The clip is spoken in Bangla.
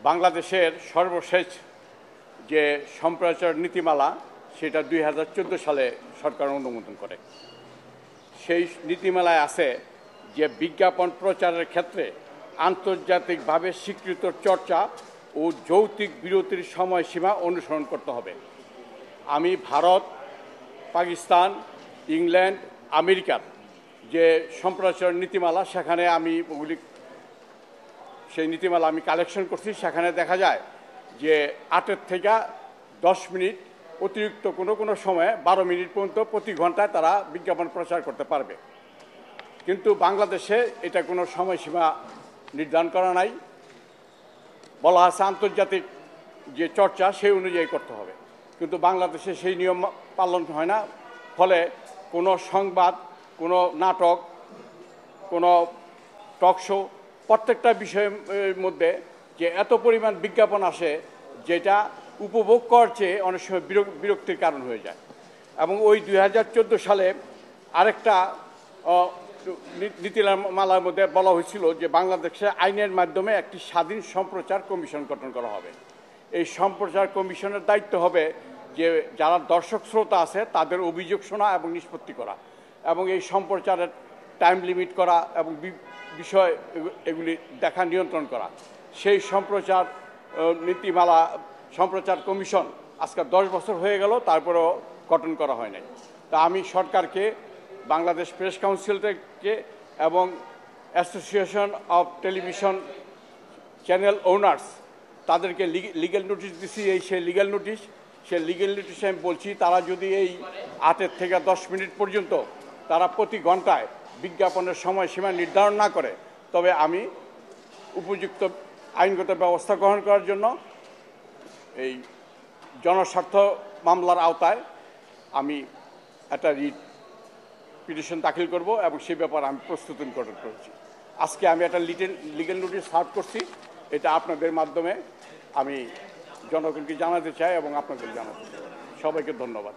বাংলাদেশের সর্বশেষ যে সম্প্রচার নীতিমালা সেটা 2014 সালে সরকার অনুমোদন করে। সেই নীতিমালায় আছে যে বিজ্ঞাপন প্রচারের ক্ষেত্রে আন্তর্জাতিকভাবে স্বীকৃত চর্চা ও যৌক্তিক বিরতির সময়সীমা অনুসরণ করতে হবে। আমি ভারত, পাকিস্তান, ইংল্যান্ড, আমেরিকার যে সম্প্রচার নীতিমালা সেখানে আমি সেই নীতিমালা আমি কালেকশন করছি। সেখানে দেখা যায় যে 8 থেকে 10 মিনিট অতিরিক্ত কোনো সময়ে 12 মিনিট পর্যন্ত প্রতি ঘন্টায় তারা বিজ্ঞাপন প্রচার করতে পারবে। কিন্তু বাংলাদেশে এটা কোনো সময়সীমা নির্ধারণ করা নাই। বলা আছে আন্তর্জাতিক যে চর্চা সেই অনুযায়ী করতে হবে, কিন্তু বাংলাদেশে সেই নিয়ম পালন হয় না। ফলে কোনো সংবাদ, কোনো নাটক, কোনো টক শো, প্রত্যেকটা বিষয়ের মধ্যে যে এত পরিমাণ বিজ্ঞাপন আসে যেটা উপভোগ করার চেয়ে অনেক সময় বিরক্তির কারণ হয়ে যায়। এবং ওই 2014 সালে আরেকটা নীতিমালার মধ্যে বলা হয়েছিল যে বাংলাদেশে আইনের মাধ্যমে একটি স্বাধীন সম্প্রচার কমিশন গঠন করা হবে। এই সম্প্রচার কমিশনের দায়িত্ব হবে যে যারা দর্শক শ্রোতা আছে তাদের অভিযোগ শোনা এবং নিষ্পত্তি করা, এবং এই সম্প্রচারের টাইম লিমিট করা এবং বিষয় এগুলি দেখা নিয়ন্ত্রণ করা। সেই সম্প্রচার সম্প্রচার কমিশন আজকে 10 বছর হয়ে গেল, তারপরেও গঠন করা হয় নাই। তা আমি সরকারকে, বাংলাদেশ প্রেস কাউন্সিল থেকে এবং association of television channel owners তাদেরকে লিগ্যাল নোটিশ দিছি। সেই লিগ্যাল নোটিশে আমি বলছি তারা যদি এই 8 থেকে 10 মিনিট পর্যন্ত তারা প্রতি ঘন্টায় বিজ্ঞাপনের সময়সীমা নির্ধারণ না করে, তবে আমি উপযুক্ত আইনগত ব্যবস্থা গ্রহণ করার জন্য এই জনস্বার্থ মামলার আওতায় আমি একটা রিট পিটিশন দাখিল করব এবং সে ব্যাপারে আমি প্রস্তুতি গ্রহণ করেছি। আজকে আমি একটা লিগ্যাল নোটিশ সার্ভ করছি। এটা আপনাদের মাধ্যমে আমি জনগণকে জানাতে চাই এবং আপনাদের জানাতে চাই। সবাইকে ধন্যবাদ।